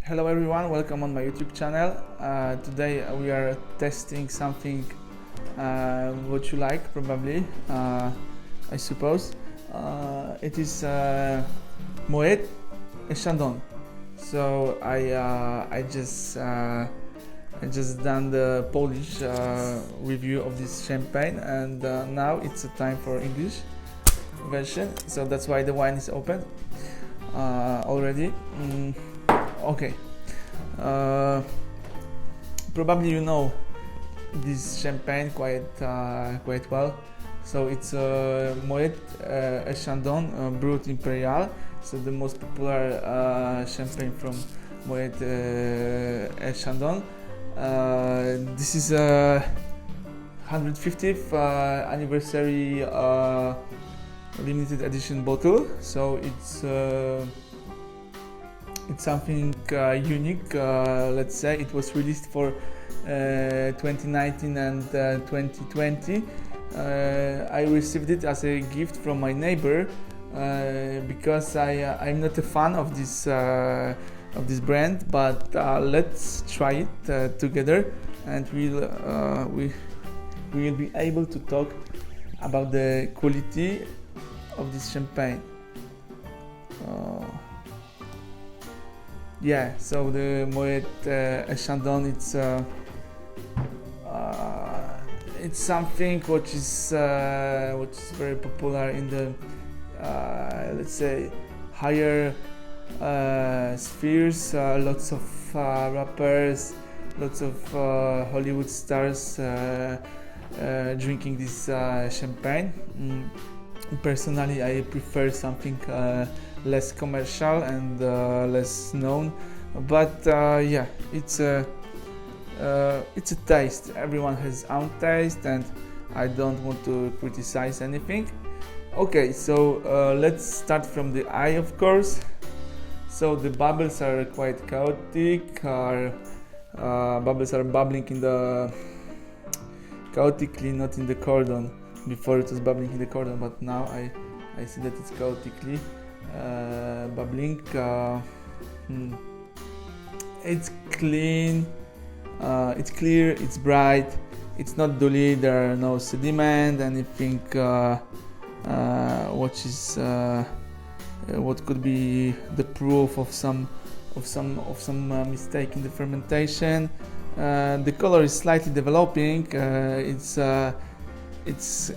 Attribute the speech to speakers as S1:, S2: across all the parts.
S1: Hello everyone, welcome on my YouTube channel. Today we are testing something what you like probably, I suppose. It is MOET CHANDON. So I just done the Polish review of this champagne, and now it's a time for English version. So that's why the wine is open already. Okay. Probably you know this champagne quite well. So it's MOET CHANDON Brut Imperial. So the most popular champagne from MOET CHANDON. This is a 150th anniversary limited edition bottle. So it's something unique. Let's say it was released for 2019 and 2020. I received it as a gift from my neighbor because I'm not a fan of this brand, but let's try it together, and we will be able to talk about the quality of this champagne. Yeah, so the MOET CHANDON, it's something which is very popular in the let's say higher spheres. Lots of rappers, lots of Hollywood stars drinking this champagne. Personally, I prefer something less commercial and less known, but yeah, it's a taste. Everyone has own taste, and I don't want to criticize anything. Okay, so let's start from the eye, of course. So the bubbles are quite chaotic. Bubbles are bubbling in the chaotically, not in the cordon. Before it was bubbling in the cordon, but now I see that it's chaotically bubbling. It's clean, it's clear, it's bright, it's not dully, there are no sediment, anything what could be the proof of some mistake in the fermentation. The color is slightly developing. It's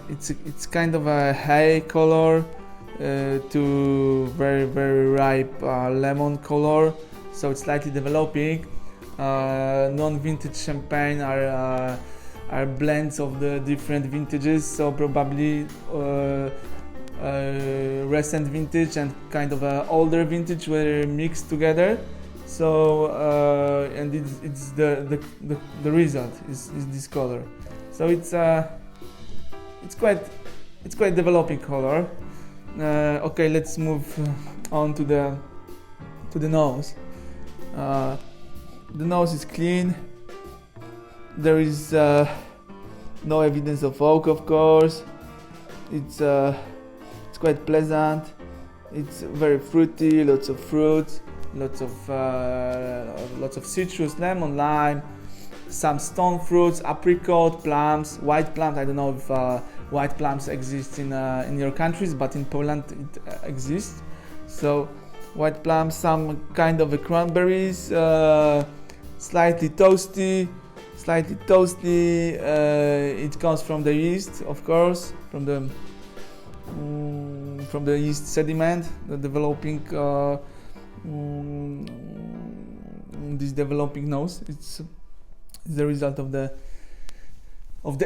S1: kind of a hay color to very ripe lemon color, so it's slightly developing. Non-vintage champagne are blends of the different vintages, so probably recent vintage and kind of a older vintage were mixed together. So and it's the result is this color. So it's quite developing color. Okay, let's move on to the nose. The nose is clean. There is no evidence of oak, of course. It's quite pleasant. It's very fruity, lots of fruits, lots of citrus, lemon, lime, some stone fruits, apricot, plums, white plums. I don't know if white plums exist in your countries, but in Poland it exists. So white plums, some kind of cranberries, slightly toasty. It comes from the yeast, of course, from the yeast sediment, the developing this developing nose. It's the result of the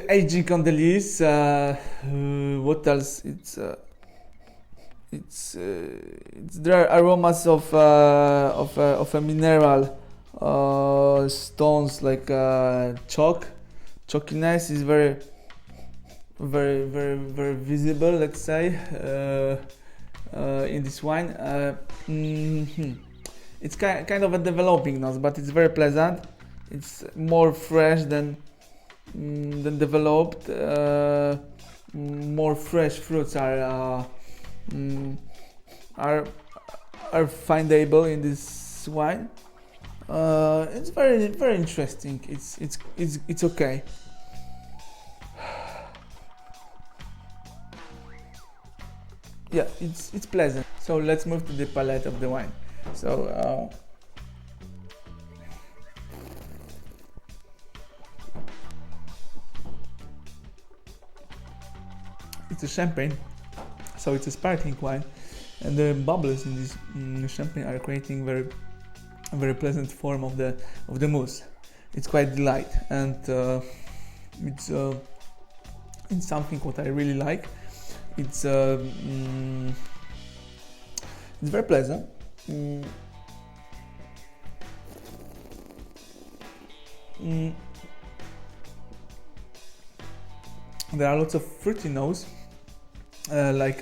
S1: aging on the lees. What else? There are aromas of a mineral stones, like chalkiness is very visible, let's say, in this wine. It's kind of a developing nose, but it's very pleasant. It's more fresh than developed. More fresh fruits are findable in this wine. It's very interesting. It's okay. Yeah, it's pleasant. So let's move to the palate of the wine. So it's a champagne, so it's a sparkling wine, and the bubbles in this champagne are creating a very pleasant form of the mousse. It's quite light, and it's something what I really like. It's very pleasant. There are lots of fruity notes, like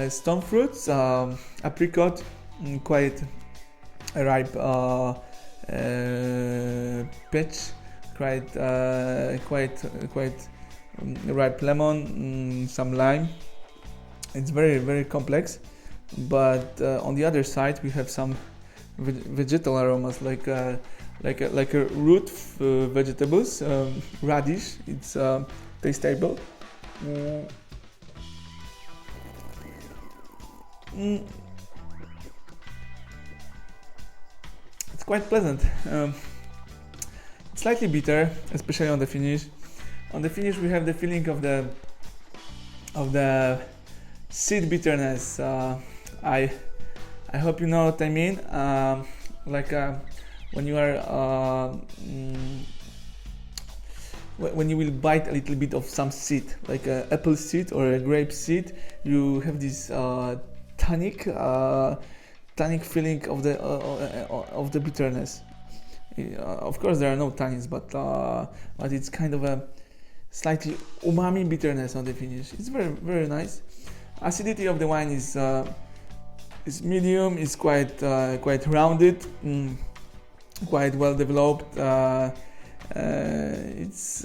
S1: stone fruits, apricot, quite ripe peach, quite ripe lemon, some lime. It's very complex, but on the other side we have some vegetal aromas, like a root vegetables, radish. It's tastable. It's quite pleasant. It's slightly bitter, especially on the finish. On the finish, we have the feeling of the seed bitterness. I hope you know what I mean. Like when you are when you will bite a little bit of some seed, like an apple seed or a grape seed, you have this tannic feeling of the bitterness. Of course, there are no tannins, but it's kind of a slightly umami bitterness on the finish. It's very nice. Acidity of the wine is medium. It's quite rounded, quite well developed. It's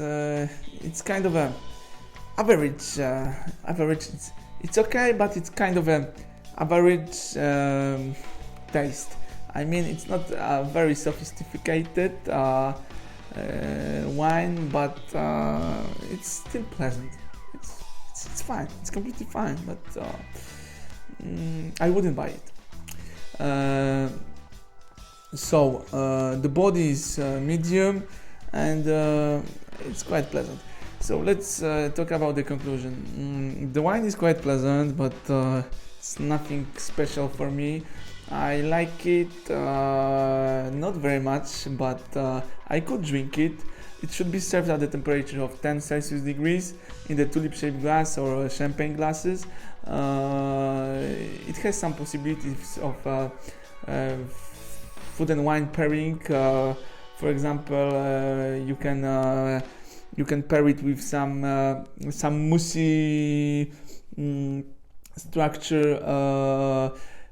S1: kind of a average. It's okay, but it's kind of a average taste. I mean, it's not a very sophisticated wine, but it's still pleasant. It's fine. It's completely fine, but I wouldn't buy it. So the body is medium, and it's quite pleasant. So let's talk about the conclusion. The wine is quite pleasant, but it's nothing special for me. I like it, not very much, but I could drink it. It should be served at the temperature of 10 Celsius degrees in the tulip-shaped glass or champagne glasses. It has some possibilities of food and wine pairing. For example, you can pair it with some moussey structure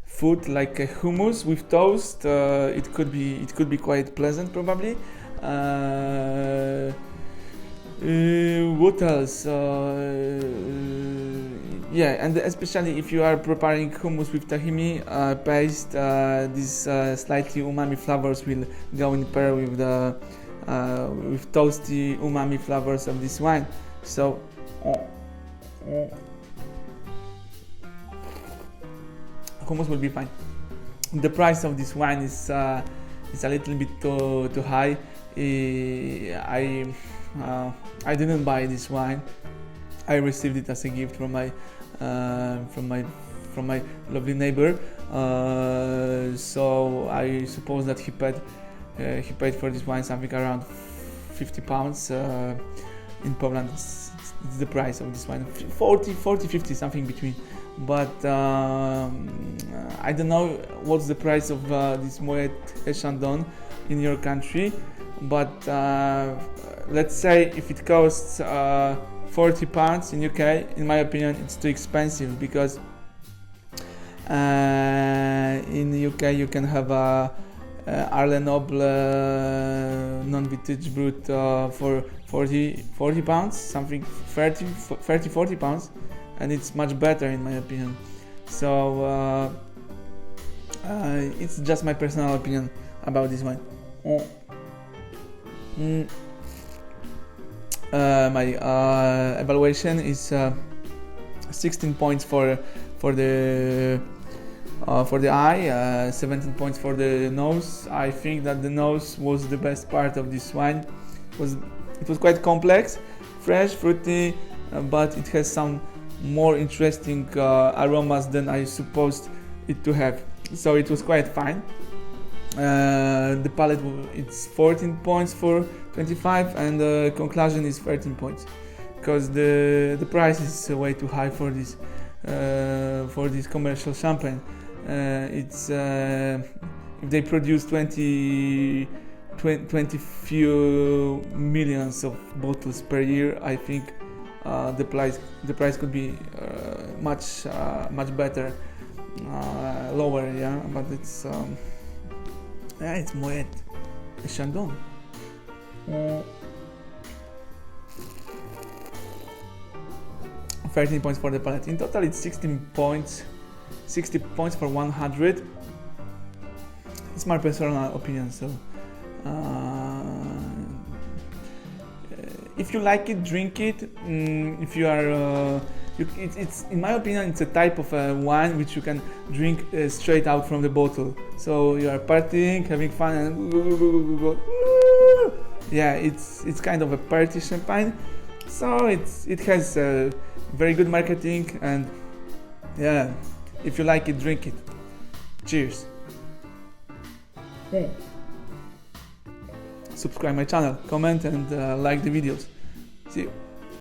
S1: food, like a hummus with toast. It could be quite pleasant, probably. What else? Yeah, and especially if you are preparing hummus with tahini paste, these slightly umami flavors will go in pair with the with toasty umami flavors of this wine. So hummus will be fine. The price of this wine is a little bit too high. I didn't buy this wine. I received it as a gift from my lovely neighbor. So I suppose that he paid for this wine something around £50. In Poland, it's the price of this wine, 40, 50, something between. But I don't know what's the price of this MOET CHANDON in your country. But let's say if it costs £40 in UK, in my opinion, it's too expensive, because in the UK you can have a Arle Noble non-vintage brut for £40, something 40 pounds, and it's much better in my opinion. So it's just my personal opinion. about this wine. My evaluation is 16 points for the eye, 17 points for the nose. I think that the nose was the best part of this wine. It was quite complex, fresh, fruity, but it has some more interesting aromas than I supposed it to have. So it was quite fine. The palate, it's 14 points for 25, and the conclusion is 13 points, because the price is way too high for this commercial champagne. It's if they produce 20 few millions of bottles per year, I think the price could be much better, lower, yeah. But it's Moet Chandon. 13 points for the palate. In total, it's 16 points, 60 points for 100. It's my personal opinion. So, if you like it, drink it. If you are, it's in my opinion, it's a type of wine which you can drink straight out from the bottle. So you are partying, having fun, and yeah, it's kind of a party champagne. So it has very good marketing, and yeah, if you like it, drink it. Cheers. Subscribe my channel, comment, and like the videos. See you.